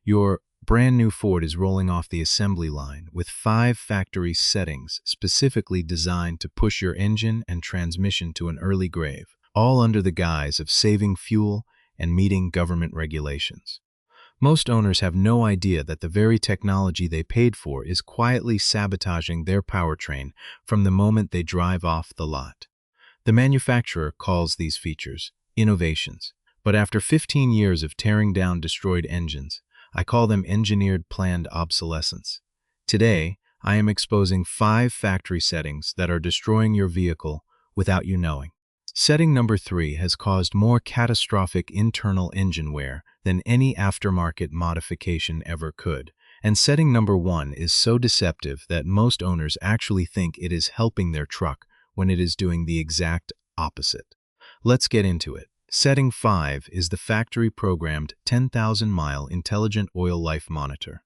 Your brand new Ford is rolling off the assembly line with 5 factory settings specifically designed to push your engine and transmission to an early grave, all under the guise of saving fuel and meeting government regulations. Most owners have no idea that the very technology they paid for is quietly sabotaging their powertrain from the moment they drive off the lot. The manufacturer calls these features innovations, but after 15 years of tearing down destroyed engines, I call them engineered planned obsolescence. Today, I am exposing 5 factory settings that are destroying your vehicle without you knowing. Setting number 3 has caused more catastrophic internal engine wear than any aftermarket modification ever could. And setting number 1 is so deceptive that most owners actually think it is helping their truck when it is doing the exact opposite. Let's get into it. Setting 5 is the factory-programmed 10,000-mile intelligent oil life monitor.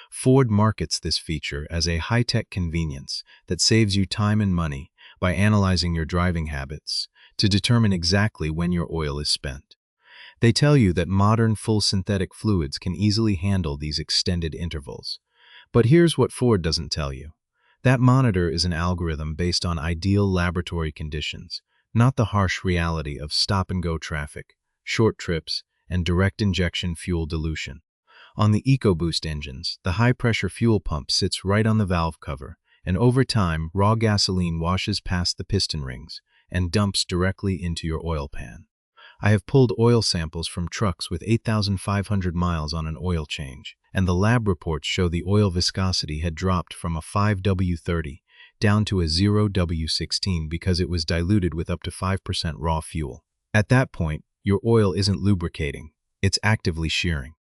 Ford markets this feature as a high-tech convenience that saves you time and money by analyzing your driving habits to determine exactly when your oil is spent. They tell you that modern full synthetic fluids can easily handle these extended intervals. But here's what Ford doesn't tell you. That monitor is an algorithm based on ideal laboratory conditions, not the harsh reality of stop-and-go traffic, short trips, and direct injection fuel dilution. On the EcoBoost engines, the high-pressure fuel pump sits right on the valve cover, and over time, raw gasoline washes past the piston rings and dumps directly into your oil pan. I have pulled oil samples from trucks with 8,500 miles on an oil change, and the lab reports show the oil viscosity had dropped from a 5W30 down to a 0W16 because it was diluted with up to 5% raw fuel. At that point, your oil isn't lubricating, it's actively shearing.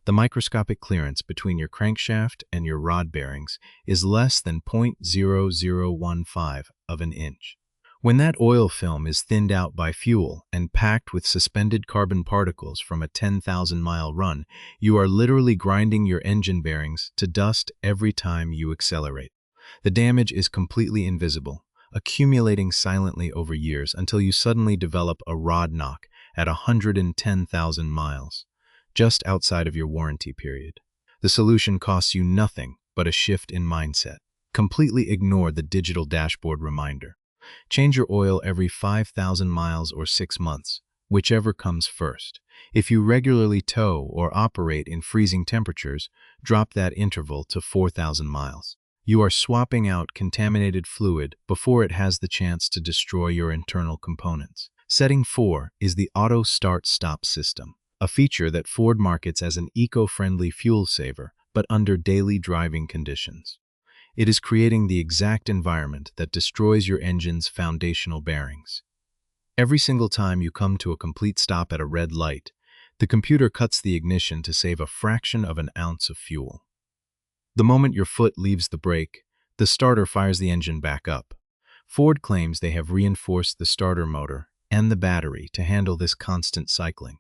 The microscopic clearance between your crankshaft and your rod bearings is less than 0.0015 of an inch. When that oil film is thinned out by fuel and packed with suspended carbon particles from a 10,000-mile run, you are literally grinding your engine bearings to dust every time you accelerate. The damage is completely invisible, accumulating silently over years until you suddenly develop a rod knock at 110,000 miles, just outside of your warranty period. The solution costs you nothing but a shift in mindset. Completely ignore the digital dashboard reminder. Change your oil every 5,000 miles or 6 months, whichever comes first. If you regularly tow or operate in freezing temperatures, drop that interval to 4,000 miles. You are swapping out contaminated fluid before it has the chance to destroy your internal components. Setting 4 is the Auto Start-Stop system, a feature that Ford markets as an eco-friendly fuel saver, but under daily driving conditions. It is creating the exact environment that destroys your engine's foundational bearings. Every single time you come to a complete stop at a red light, the computer cuts the ignition to save a fraction of an ounce of fuel. The moment your foot leaves the brake, the starter fires the engine back up. Ford claims they have reinforced the starter motor and the battery to handle this constant cycling,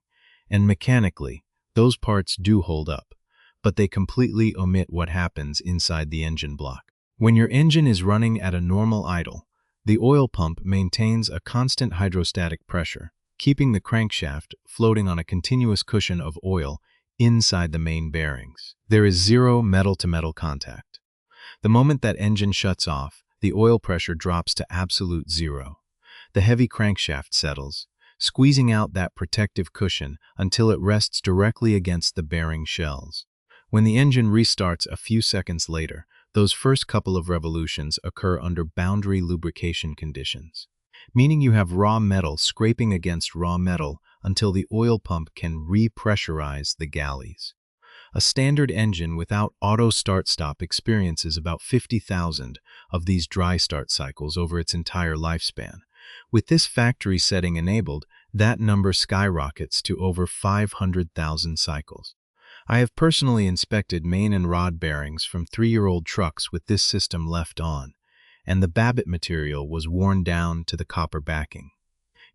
and mechanically, those parts do hold up, but they completely omit what happens inside the engine block. When your engine is running at a normal idle, the oil pump maintains a constant hydrostatic pressure, keeping the crankshaft floating on a continuous cushion of oil inside the main bearings. There is zero metal-to-metal contact. The moment that engine shuts off, the oil pressure drops to absolute zero. The heavy crankshaft settles, squeezing out that protective cushion until it rests directly against the bearing shells. When the engine restarts a few seconds later, those first couple of revolutions occur under boundary lubrication conditions, meaning you have raw metal scraping against raw metal until the oil pump can repressurize the galleys. A standard engine without auto start-stop experiences about 50,000 of these dry start cycles over its entire lifespan. With this factory setting enabled, that number skyrockets to over 500,000 cycles. I have personally inspected main and rod bearings from 3-year-old trucks with this system left on, and the Babbitt material was worn down to the copper backing.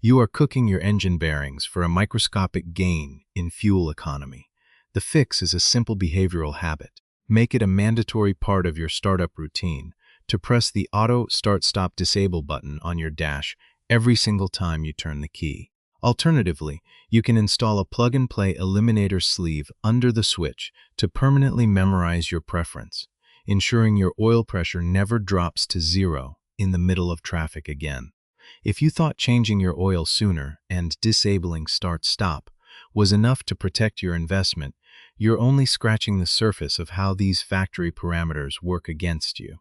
You are cooking your engine bearings for a microscopic gain in fuel economy. The fix is a simple behavioral habit. Make it a mandatory part of your startup routine to press the Auto Start-Stop Disable button on your dash every single time you turn the key. Alternatively, you can install a plug-and-play eliminator sleeve under the switch to permanently memorize your preference, ensuring your oil pressure never drops to zero in the middle of traffic again. If you thought changing your oil sooner and disabling start-stop was enough to protect your investment, you're only scratching the surface of how these factory parameters work against you.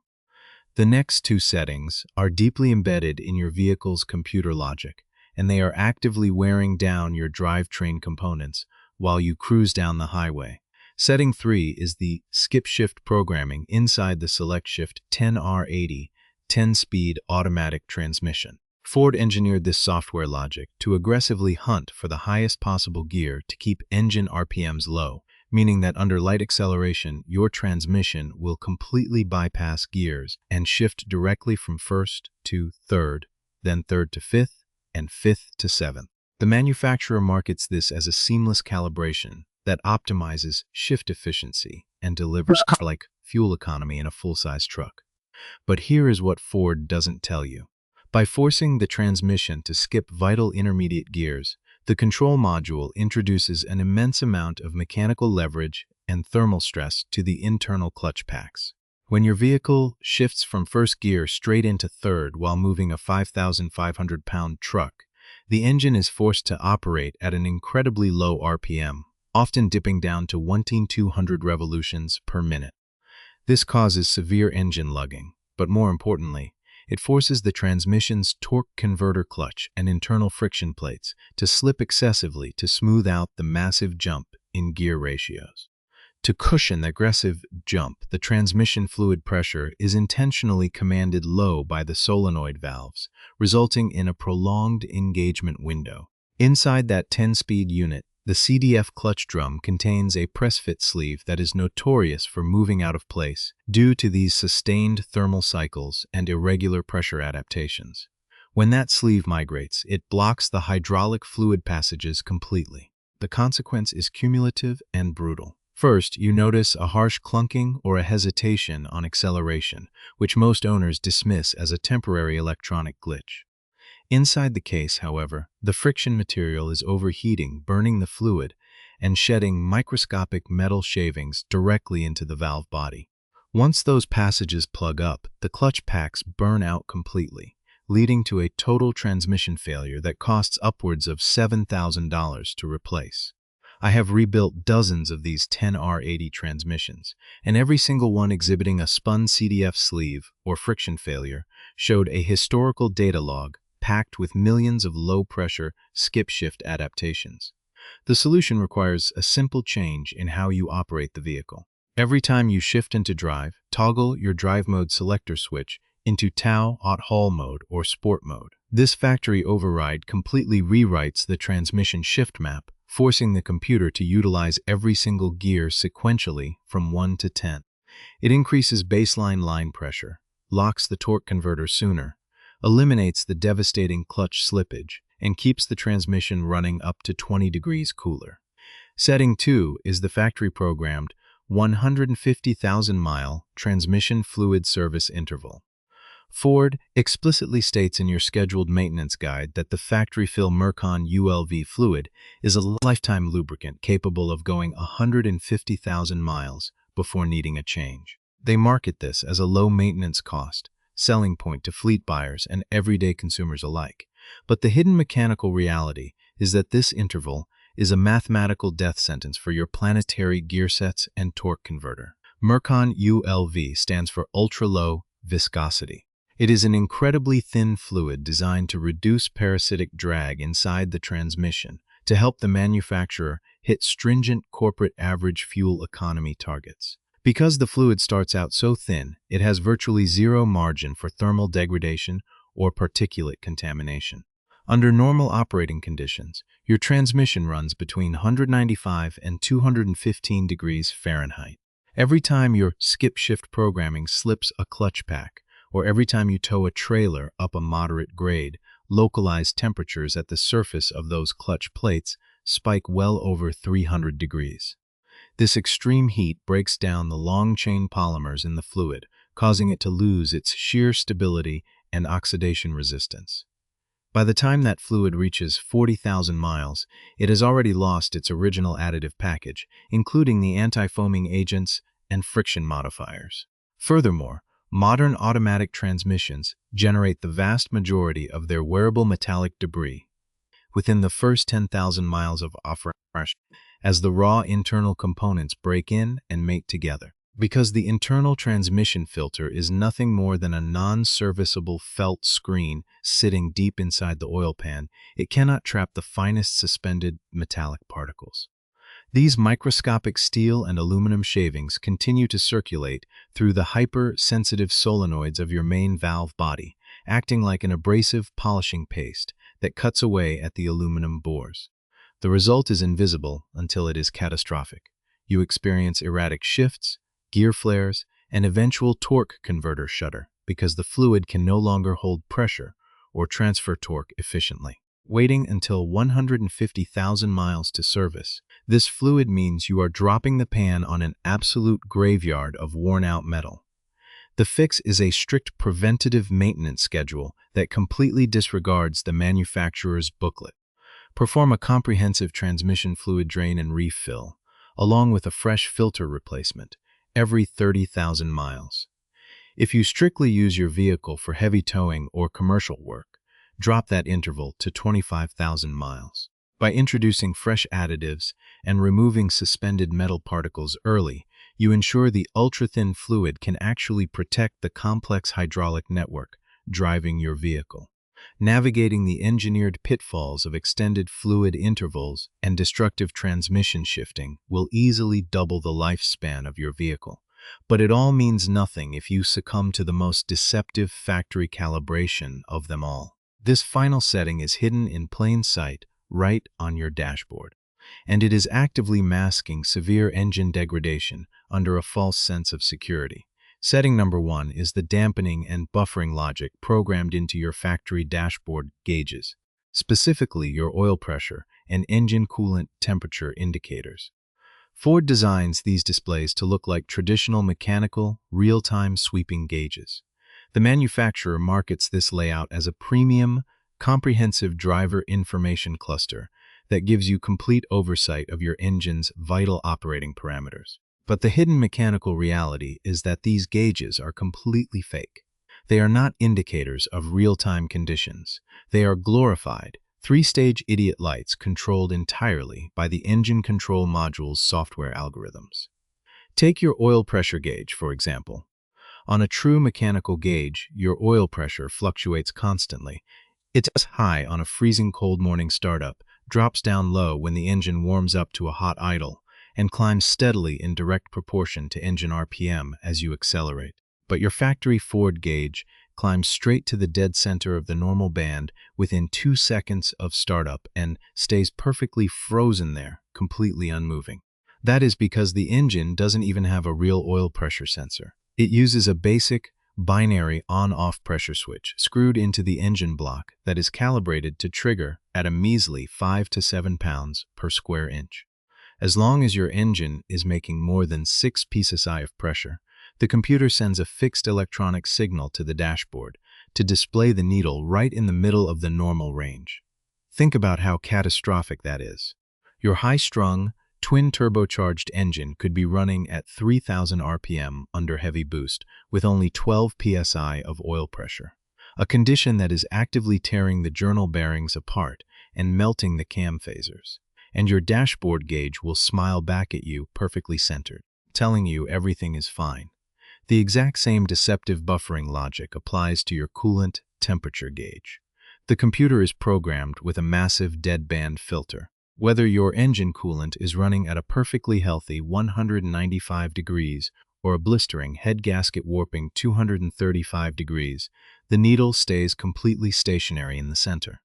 The next two settings are deeply embedded in your vehicle's computer logic, and they are actively wearing down your drivetrain components while you cruise down the highway. Setting 3 is the skip-shift programming inside the SelectShift 10R80 10-speed automatic transmission. Ford engineered this software logic to aggressively hunt for the highest possible gear to keep engine RPMs low, meaning that under light acceleration, your transmission will completely bypass gears and shift directly from first to third, then third to fifth, and fifth to seventh. The manufacturer markets this as a seamless calibration that optimizes shift efficiency and delivers like fuel economy in a full-size truck. But here is what Ford doesn't tell you. By forcing the transmission to skip vital intermediate gears, the control module introduces an immense amount of mechanical leverage and thermal stress to the internal clutch packs. When your vehicle shifts from first gear straight into third while moving a 5,500-pound truck, the engine is forced to operate at an incredibly low RPM, often dipping down to 1,200 revolutions per minute. This causes severe engine lugging, but more importantly, it forces the transmission's torque converter clutch and internal friction plates to slip excessively to smooth out the massive jump in gear ratios. To cushion the aggressive jump, the transmission fluid pressure is intentionally commanded low by the solenoid valves, resulting in a prolonged engagement window. Inside that 10-speed unit, the CDF clutch drum contains a press-fit sleeve that is notorious for moving out of place due to these sustained thermal cycles and irregular pressure adaptations. When that sleeve migrates, it blocks the hydraulic fluid passages completely. The consequence is cumulative and brutal. First, you notice a harsh clunking or a hesitation on acceleration, which most owners dismiss as a temporary electronic glitch. Inside the case, however, the friction material is overheating, burning the fluid, and shedding microscopic metal shavings directly into the valve body. Once those passages plug up, the clutch packs burn out completely, leading to a total transmission failure that costs upwards of $7,000 to replace. I have rebuilt dozens of these 10R80 transmissions, and every single one exhibiting a spun CDF sleeve or friction failure showed a historical data log packed with millions of low-pressure skip-shift adaptations. The solution requires a simple change in how you operate the vehicle. Every time you shift into drive, toggle your drive mode selector switch into TOW, Haul mode, or Sport mode. This factory override completely rewrites the transmission shift map, forcing the computer to utilize every single gear sequentially from 1 to 10. It increases baseline line pressure, locks the torque converter sooner, eliminates the devastating clutch slippage, and keeps the transmission running up to 20 degrees cooler. Setting 2 is the factory-programmed 150,000-mile transmission fluid service interval. Ford explicitly states in your scheduled maintenance guide that the factory-fill Mercon ULV fluid is a lifetime lubricant capable of going 150,000 miles before needing a change. They market this as a low-maintenance cost, selling point to fleet buyers and everyday consumers alike. But the hidden mechanical reality is that this interval is a mathematical death sentence for your planetary gear sets and torque converter. Mercon ULV stands for ultra-low viscosity. It is an incredibly thin fluid designed to reduce parasitic drag inside the transmission to help the manufacturer hit stringent corporate average fuel economy targets. Because the fluid starts out so thin, it has virtually zero margin for thermal degradation or particulate contamination. Under normal operating conditions, your transmission runs between 195 and 215 degrees Fahrenheit. Every time your skip-shift programming slips a clutch pack, or every time you tow a trailer up a moderate grade, localized temperatures at the surface of those clutch plates spike well over 300 degrees. This extreme heat breaks down the long-chain polymers in the fluid, causing it to lose its shear stability and oxidation resistance. By the time that fluid reaches 40,000 miles, it has already lost its original additive package, including the anti-foaming agents and friction modifiers. Furthermore, modern automatic transmissions generate the vast majority of their wearable metallic debris within the first 10,000 miles of operation, as the raw internal components break in and mate together. Because the internal transmission filter is nothing more than a non-serviceable felt screen sitting deep inside the oil pan, it cannot trap the finest suspended metallic particles. These microscopic steel and aluminum shavings continue to circulate through the hyper-sensitive solenoids of your main valve body, acting like an abrasive polishing paste that cuts away at the aluminum bores. The result is invisible until it is catastrophic. You experience erratic shifts, gear flares, and eventual torque converter shudder because the fluid can no longer hold pressure or transfer torque efficiently. Waiting until 150,000 miles to service, this fluid means you are dropping the pan on an absolute graveyard of worn-out metal. The fix is a strict preventative maintenance schedule that completely disregards the manufacturer's booklet. Perform a comprehensive transmission fluid drain and refill, along with a fresh filter replacement, every 30,000 miles. If you strictly use your vehicle for heavy towing or commercial work, drop that interval to 25,000 miles. By introducing fresh additives and removing suspended metal particles early, you ensure the ultra-thin fluid can actually protect the complex hydraulic network driving your vehicle. Navigating the engineered pitfalls of extended fluid intervals and destructive transmission shifting will easily double the lifespan of your vehicle. But it all means nothing if you succumb to the most deceptive factory calibration of them all. This final setting is hidden in plain sight right on your dashboard, and it is actively masking severe engine degradation under a false sense of security. Setting number 1 is the dampening and buffering logic programmed into your factory dashboard gauges, specifically your oil pressure and engine coolant temperature indicators. Ford designs these displays to look like traditional mechanical, real-time sweeping gauges. The manufacturer markets this layout as a premium, comprehensive driver information cluster that gives you complete oversight of your engine's vital operating parameters. But the hidden mechanical reality is that these gauges are completely fake. They are not indicators of real-time conditions. They are glorified, three-stage idiot lights controlled entirely by the engine control module's software algorithms. Take your oil pressure gauge, for example. On a true mechanical gauge, your oil pressure fluctuates constantly. It's high on a freezing cold morning startup, drops down low when the engine warms up to a hot idle, and climbs steadily in direct proportion to engine RPM as you accelerate. But your factory Ford gauge climbs straight to the dead center of the normal band within 2 seconds of startup and stays perfectly frozen there, completely unmoving. That is because the engine doesn't even have a real oil pressure sensor. It uses a basic, binary on-off pressure switch screwed into the engine block that is calibrated to trigger at a measly 5 to 7 pounds per square inch. As long as your engine is making more than 6 psi of pressure, the computer sends a fixed electronic signal to the dashboard to display the needle right in the middle of the normal range. Think about how catastrophic that is. Your high-strung, twin-turbocharged engine could be running at 3,000 RPM under heavy boost with only 12 psi of oil pressure, a condition that is actively tearing the journal bearings apart and melting the cam phasers. And your dashboard gauge will smile back at you perfectly centered, telling you everything is fine. The exact same deceptive buffering logic applies to your coolant temperature gauge. The computer is programmed with a massive deadband filter. Whether your engine coolant is running at a perfectly healthy 195 degrees or a blistering head gasket warping 235 degrees, the needle stays completely stationary in the center.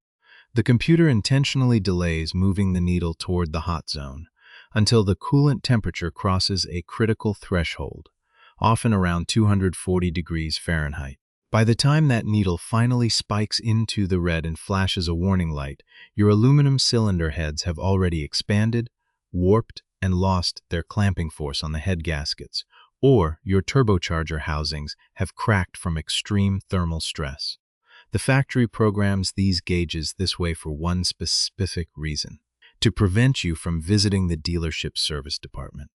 The computer intentionally delays moving the needle toward the hot zone until the coolant temperature crosses a critical threshold, often around 240 degrees Fahrenheit. By the time that needle finally spikes into the red and flashes a warning light, your aluminum cylinder heads have already expanded, warped, and lost their clamping force on the head gaskets, or your turbocharger housings have cracked from extreme thermal stress. The factory programs these gauges this way for one specific reason: to prevent you from visiting the dealership service department.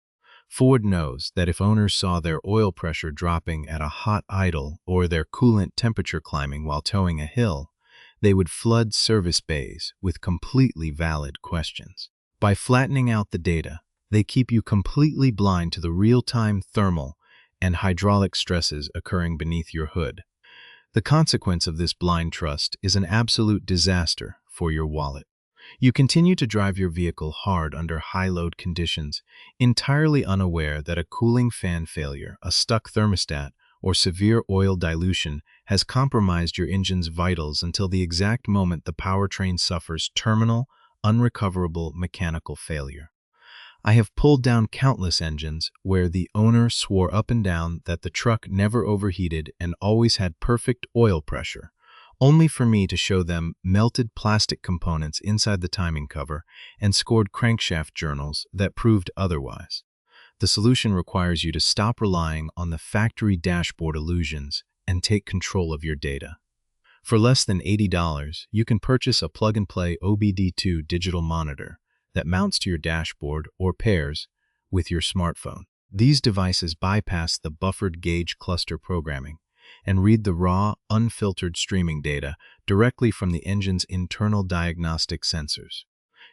Ford knows that if owners saw their oil pressure dropping at a hot idle or their coolant temperature climbing while towing a hill, they would flood service bays with completely valid questions. By flattening out the data, they keep you completely blind to the real-time thermal and hydraulic stresses occurring beneath your hood. The consequence of this blind trust is an absolute disaster for your wallet. You continue to drive your vehicle hard under high-load conditions, entirely unaware that a cooling fan failure, a stuck thermostat, or severe oil dilution has compromised your engine's vitals until the exact moment the powertrain suffers terminal, unrecoverable mechanical failure. I have pulled down countless engines where the owner swore up and down that the truck never overheated and always had perfect oil pressure, only for me to show them melted plastic components inside the timing cover and scored crankshaft journals that proved otherwise. The solution requires you to stop relying on the factory dashboard illusions and take control of your data. For less than $80, you can purchase a plug-and-play OBD2 digital monitor that mounts to your dashboard or pairs with your smartphone. These devices bypass the buffered gauge cluster programming and read the raw, unfiltered streaming data directly from the engine's internal diagnostic sensors.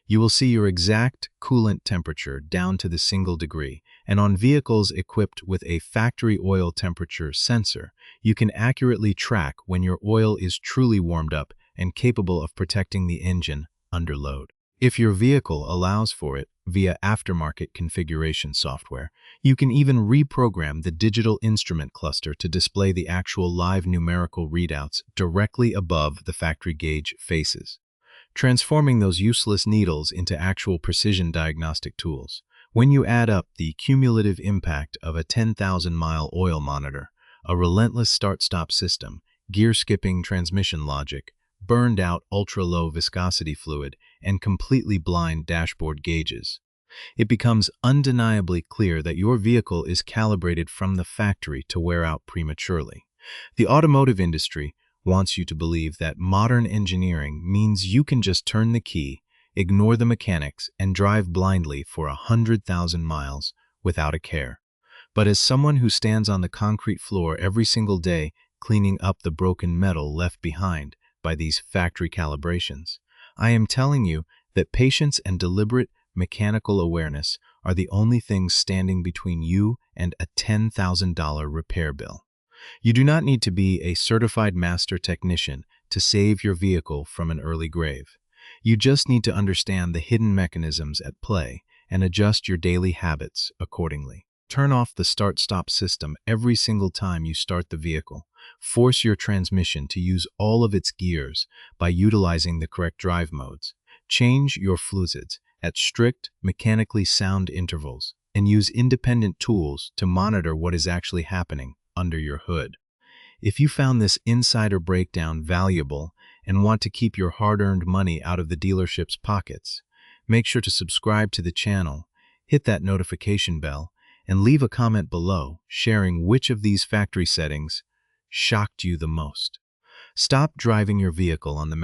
You will see your exact coolant temperature down to the single degree, and on vehicles equipped with a factory oil temperature sensor, you can accurately track when your oil is truly warmed up and capable of protecting the engine under load. If your vehicle allows for it via aftermarket configuration software, you can even reprogram the digital instrument cluster to display the actual live numerical readouts directly above the factory gauge faces, transforming those useless needles into actual precision diagnostic tools. When you add up the cumulative impact of a 10,000-mile oil monitor, a relentless start-stop system, gear-skipping transmission logic, burned-out ultra-low viscosity fluid, and completely blind dashboard gauges, it becomes undeniably clear that your vehicle is calibrated from the factory to wear out prematurely. The automotive industry wants you to believe that modern engineering means you can just turn the key, ignore the mechanics, and drive blindly for 100,000 miles without a care. But as someone who stands on the concrete floor every single day cleaning up the broken metal left behind by these factory calibrations, I am telling you that patience and deliberate mechanical awareness are the only things standing between you and a $10,000 repair bill. You do not need to be a certified master technician to save your vehicle from an early grave. You just need to understand the hidden mechanisms at play and adjust your daily habits accordingly. Turn off the start-stop system every single time you start the vehicle. Force your transmission to use all of its gears by utilizing the correct drive modes. Change your fluids at strict, mechanically sound intervals, and use independent tools to monitor what is actually happening under your hood. If you found this insider breakdown valuable and want to keep your hard-earned money out of the dealership's pockets, make sure to subscribe to the channel, hit that notification bell, and leave a comment below sharing which of these factory settings shocked you the most. Stop driving your vehicle on the